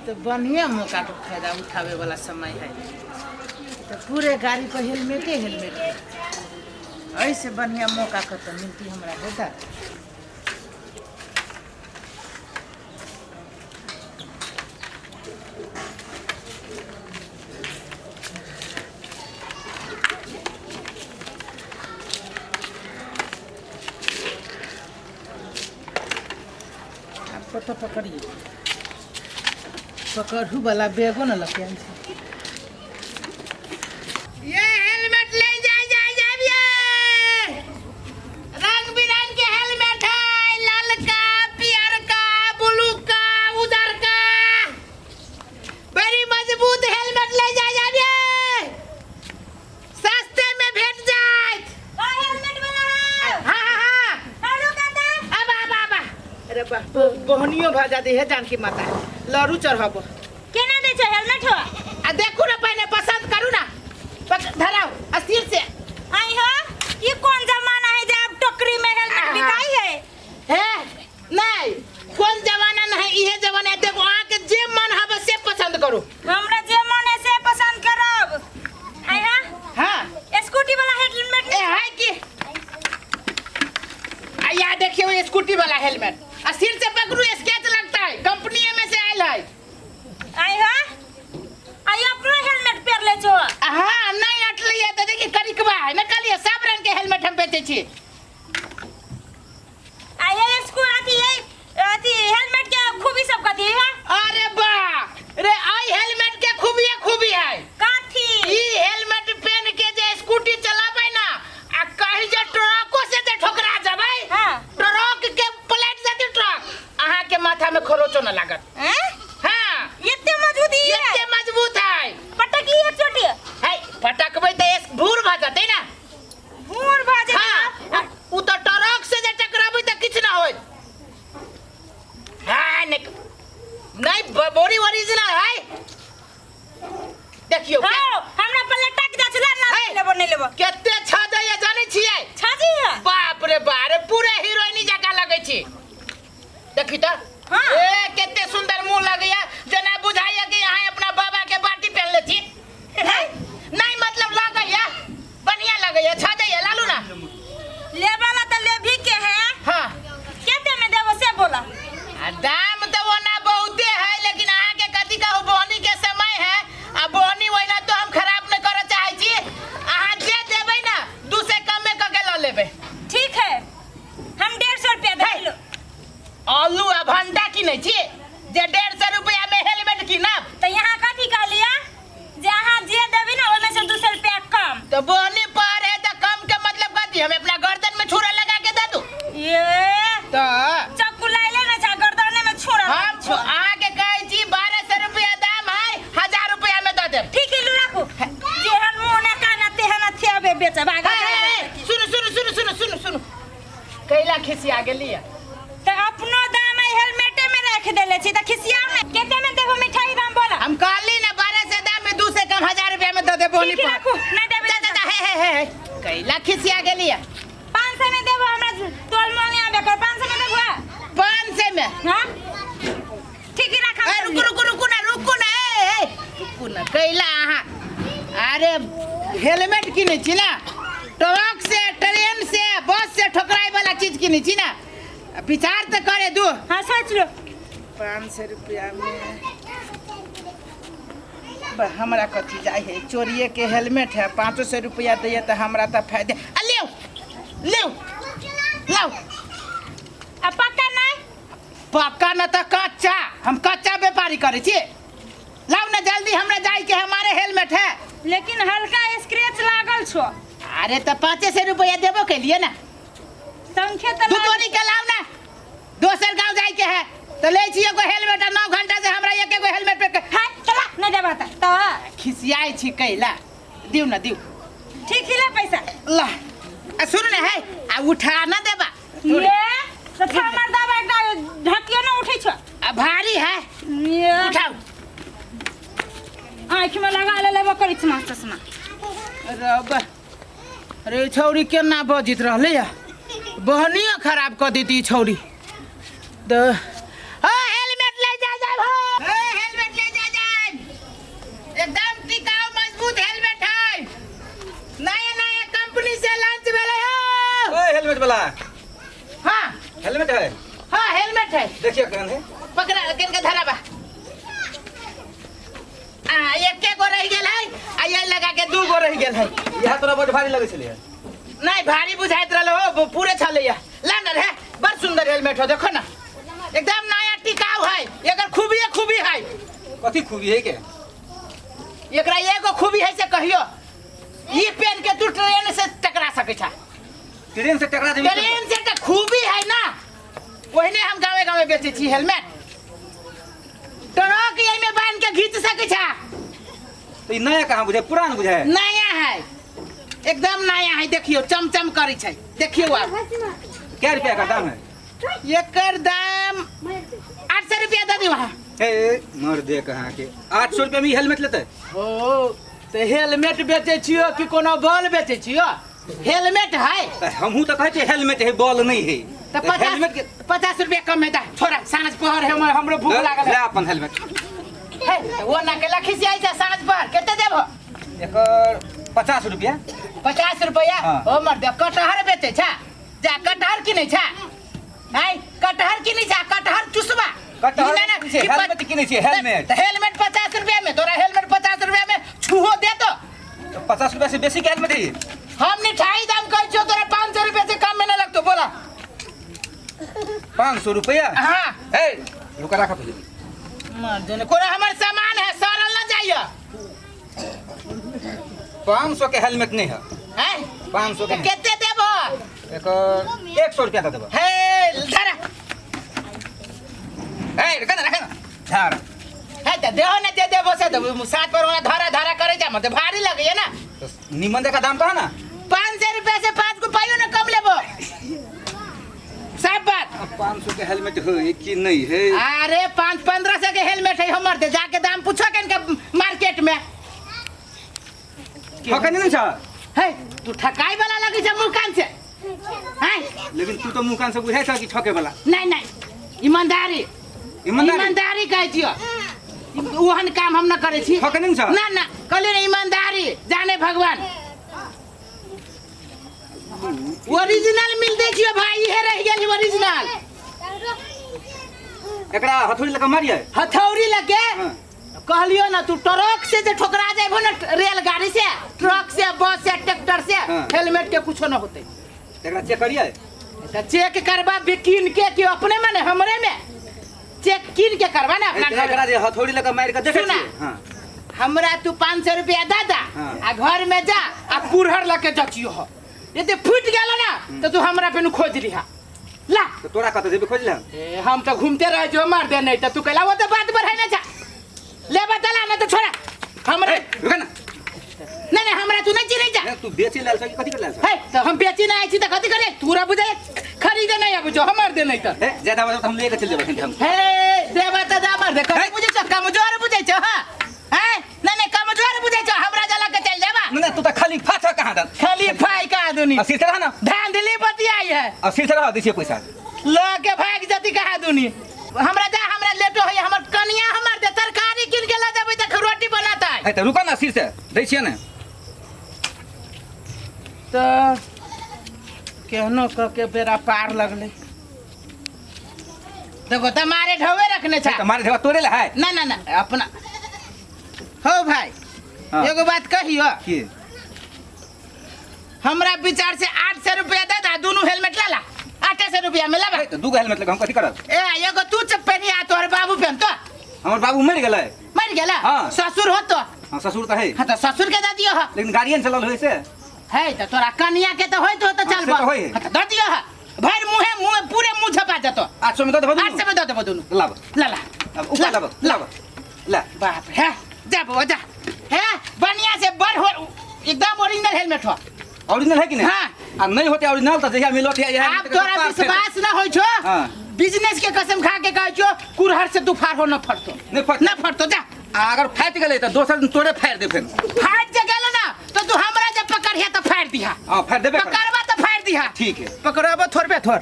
तो बढ़िया मौका का फायदा उठावे वाला समय है। तो पूरे गाड़ी पर हेलमेट है। ऐसे बढ़िया मौका का तो मिलती हमारा होता। फोटो पकड़िए, पकड़ू वाला बैगो न लगे। ये हेलमेट ले जाइए। रंग बिरंग के हेलमेट है, लाल का, पियर का, ब्लू का, उधर का। बड़ी मजबूत हेलमेट ले जाइए, सस्ते में भेट जाए। हेलमेट वाला हाँ। अरे बहनियों भाजा दे है जानकी माता लरू चढ़ाबो केना दे छ हेलमेट हो आ देखू ना पहले पसंद करू ना धराओ अस्थिर से। आई हो ये कौन जमाना है जब टोकरी में हेलमेट बिकाई है नहीं कौन जमाना नहीं ये जमाना है। देखो आके जे मन हबे से पसंद करो। हमरा जे मन है से पसंद करब। आई हां स्कूटी वाला हेलमेट है कि या देखिए स्कूटी वाला हेलमेट सिर से पकड़ू स्केच लगता है, कंपनी में से आयल है। आई अपना हेलमेट पहन ले छो। हां नहीं अटलिए तो देखिए करिकबा है ना कलिए सब रंग के हेलमेट हम बेचे छी। आई इसको आती हेलमेट के खूबी सब कथी है? अरे वाह रे आई हेलमेट के खूबी है काथी ई हेलमेट पहन के जे स्कूटी चलाबै ना आ कहीं जे ट्रकों से जे ठोकरा जाबै ट्रक के प्लेट से ट्रक अहाँ के माथा में खरोचो न लागत। हां इतने मजबूत है पटकी एक चोटी है पटकबै त एक भूर भ जतै ना भूर भ जतै। हां उ त ट्रक से जे टकराबै त किछ ना होय। हां नहीं बॉडी ओरिजिनल है देखियो हमरा पलटक जा छला ना लेबो केते छादै या जानै छियै छाजी है बाप रे बारे पूरे हीरोइनी जका लगै छी। देखी त ए केते सुंदर मुंह लगैया जना बुझाइया कि यहाँ अपना बाबा के बाटी पहन ले छी। नहीं मतलब लगैया बढ़िया लगैया छादैया लालू ना लेवाला त लेभी के है। हां केते में देबो से बोला दाम तो ओना बहुते है लेकिन आहाँ के कथी कहू बोहनी के समय है आ बोहनी ओइना तो हम खराब न करे चाहे छी। आहाँ जे देबै ना दू से कम में क के ल लेबै। ठीक है हम 150 रुपया दे लो। आलू आ भंडा किनै छी जे 150 रुपया में हेलमेट किनब त यहाँ कथी कहलिया जे अहाँ जे देबी ना ओमे से 200 रुपया कम। तो बोहनी पर है तो कम के मतलब कथी हम अपना गर्दन में छुरा लगा के दे दू ये तो चक्कू लाइले ना जा गर्दन में छोड़ा हम आहाँ के कहै छी 1200 रुपया दाम है 1000 रुपया में दे देब। ठीक है लो रखो जेहन मुंह ने काना तेहन थेबे बेचब आगा सुन कैला खिसिया गेलिया त अपनो दाम हेलमेटे में रख देले छी त खिसिया में केते में देबो मिठाई दाम बोला हम कहली ना 1200 दाम में 2 से कम 1000 रुपया में दे दे बोली ठीक रखो नहीं देबे हे कैला खिसिया गेलिया 500 में देबो हमरा तोल मोल आबे कर 500 में देबो 500 में हां ठीक है रखा रुकू ना कैला आहा अरे हेलमेट किनै छी ना ट्रक से ट्रेन से बस से ठोकराई वाला चीज किनै छी ना विचार तो करे दो। हां सोच लो 500 रुपया में हमरा कथी जाए है चोरिए के हेलमेट है 500 रुपया दिए तो हमरा तो फायदे ले लाओ अब पक्का न तो कच्चा हम कच्चा व्यापारी करे छी। लाओ ना जल्दी हमरा जाए के हमारे हेलमेट है लेकिन हल्का स्क्रैच लागल छो। अरे तो 500 रुपया देबो के लिए ना संख्या तो दुतोनी के लाओ ना दोसर गांव जाए के है तो ले छी एगो हेलमेट 9 घंटा से हमरा एक एगो हेलमेट पे हां चला नहीं देबा त खिसियाई छी कैला दिउ ना दिउ ठीक है पैसा ला सुन ना है आ उठा ना देबा ये तो हमर दाबा एकटा ढकियो ना उठै छ भारी है उठाओ आँख में लगा लेबो करै छ मास्टर सुना रबा रे छौरी केना बजित रहले या बहनिया खराब कर देती छौरी द हेलमेट ले जा हेलमेट ले हेलमेट वाला हाँ हेलमेट है हाँ हेलमेट है देखिए कौन है पकड़ा किन के धरा बा एक के गो रह गेल है आ ये लगा के 2 गो रह गेल है यह तोरा बहुत भारी लगे छले नहीं भारी बुझाइत रहलो पूरे छलैया लानर है बड़ सुंदर हेलमेट हो देखो ना एकदम नया टिकाऊ है एकर खूबी है कथी खूबी है के एकरा एगो खूबी है से कहियो ई पेन के तू ट्रेन से टकरा सके छा ट्रेन से टकरा देबी ट्रेन से त खूबी है ना ओहने हम गावे बेचे छी हेलमेट ट्रक यही में बांध के खींच सके छा तो ई नया कहां बुझे पुरान बुझे नया है एकदम नया है देखियो चमचम करी छै देखियो आप क्या रुपया का दाम है एकर दाम 800 रुपया दे दी वहाँ ए मर दे कहां के 800 रुपया में हेलमेट लेते ओ तो हेलमेट बेचे छियो कि कोनो बॉल बेचे छियो हेलमेट है हमहू तो कहै छै हेलमेट है बॉल नहीं है तो 50 रुपया कम है दा छोड़ा सांझ पहर है हमरो भूख लागल ले है अपन हेलमेट है वो ना के लखी से आई जा सांझ पर केते देबो एकर 50 रुपया 50 रुपया हाँ। ओ मर दे कटहर बेचे छा जा कटहर किने छा है कटहर किने छा कटहर चुसबा कटहर किने छै हेलमेट किने छै हेलमेट तो हेलमेट 50 रुपया में तोरा हेलमेट 50 रुपया में छुहो दे तो 50 रुपया से बेसी के हेलमेट है हम मिठाई दाम कह छो तोरा 500 रुपया से कम में ना लगतो बोला 500 रुपया हां ए रुका रखा पहले मार देने कोरा हमर सामान है सरल ना जाइयो 500 के हेलमेट नहीं है हैं 500 के केते देबो एकर 100 रुपया दे देबो हे धरा ए रखा ना धार है त देहो ने दे देबो से तो साथ पर वाला धरा करे जा मत भारी लगे ना तो निमन देखा दाम कहा ना 500 रुपया से 5 को पाइयो ना कम लेबो सब बात 500 के हेलमेट है कि नहीं है अरे 500-1500 के हेलमेट है हमर दे जाके दाम पूछो के इनका मार्केट में ठका नहीं छ है तू ठकाई वाला लगी छ मुकान से हैं लेकिन तू तो मुकान से बुझाई छ कि ठके वाला नहीं ईमानदारी ईमानदारी कहे छियो ओहन काम हम न करे छी ठके नहीं छ ना ना कहले रे ईमानदारी जाने भगवान ओरिजिनल मिल दे छियो भाई हे रह गेल ओरिजिनल एकरा हथौड़ी लगा मारिए हथौड़ी लगे हां कहलियो ना तू ट्रक से जे ठोकरा जाबो ना रेलगाड़ी से ट्रक से बस से ट्रैक्टर से हाँ। हेलमेट के कुछो ना होते एकरा चेक करिए तो चेक करवा बिकिन के कि अपने माने हमरे में चेक किन के करवा ना अपना एकरा जे हथौड़ी लगा मार के देखे सुना। हां हमरा तू 500 रुपया दादा हाँ। आ घर में जा आ कुरहर लके जचियो हो यदि फूट गेल ना तो तू हमरा पे खोज लिहा ला तो तोरा कत जेबे खोज ले ए हम तो घूमते रह जो मार दे नहीं तो तू कहला वो तो बात बढ़ाई ना जा ले बतला ना तो छोड़ा हमरा रुका ना नहीं हमरा तू नहीं चिन्ह जा नहीं, तू बेची लाल छ कि कथि कर लाल छ है तो हम बेची ना आई छी तो कथि करे तूरा बुझे खरीदे नहीं अब जो हमार दे नहीं तो ए ज्यादा बता हम लेके चल जेबे हम हे देवा तो दामर दे कथि बुझे छ कमजोर बुझे छ हां हैं नहीं कमजोर बुझे छ हमरा जला के चल जाबा ना तू तो खाली फाथा कहां दा खाली फाई का दुनी अस्सी तरह ना धांधली बतियाई है 80 तरह दिसिए पैसा लगे भाग जति कहा दुनी हमरा जा हमरा लेटो है हमर कनिया हमर दे तरकारी किन के ला देबै त रोटी बनाता है है तो रुका ना 80 से दै छिए ना तो केहनो क के बेरा पार लगले देखो तुम्हारे ढवे रखने छा तुम्हारे देवा तोरे ले है ना ना ना अपना हो भाई हाँ। एगो बात कहियो की हमरा विचार से 800 रुपया दे दा दोनों हेलमेट ला ला 800 रुपया में लेबा तो दूगो हेलमेट लगा हम कथि करब ए एगो तू चप्पनी आ तोर बाबू पहन तो हमर बाबू मर गेलै मर गेला हाँ। ससुर हो तो हां ससुर तो है हां तो ससुर के दे दियो ह लेकिन गाड़ियन चलल होय से है तो तोरा कनिया के तो होय तो चल से तो होय। हां तो दे दियो ह भर मुंह पूरे मुंह छपा जातो 800 में दे देबो 800 में दे देबो दोनों लाब ला ला अब ऊपर लाब लाब ला बाप रे जा बो जा है बढ़िया से बड़ हो एकदम ओरिजिनल हेलमेट हो ओरिजिनल है कि नहीं हाँ। आ नहीं होते ओरिजिनल तो जहिया मिलत है आप तोरा विश्वास ना होय छो हाँ। बिजनेस के कसम खा के कहै छो कुरहर से दुफार हो न फटतो नहीं फट न फटतो जा अगर फाट गेलै तो दोसर दिन तोड़े फाड़ दे फिर फाट जे गेलो ना तो तू हमरा जे पकड़िया तो फाड़ दिहा हां फाड़ देबे कर पकड़बा तो फाड़ दिहा ठीक है पकड़बो थोड़बे थोड़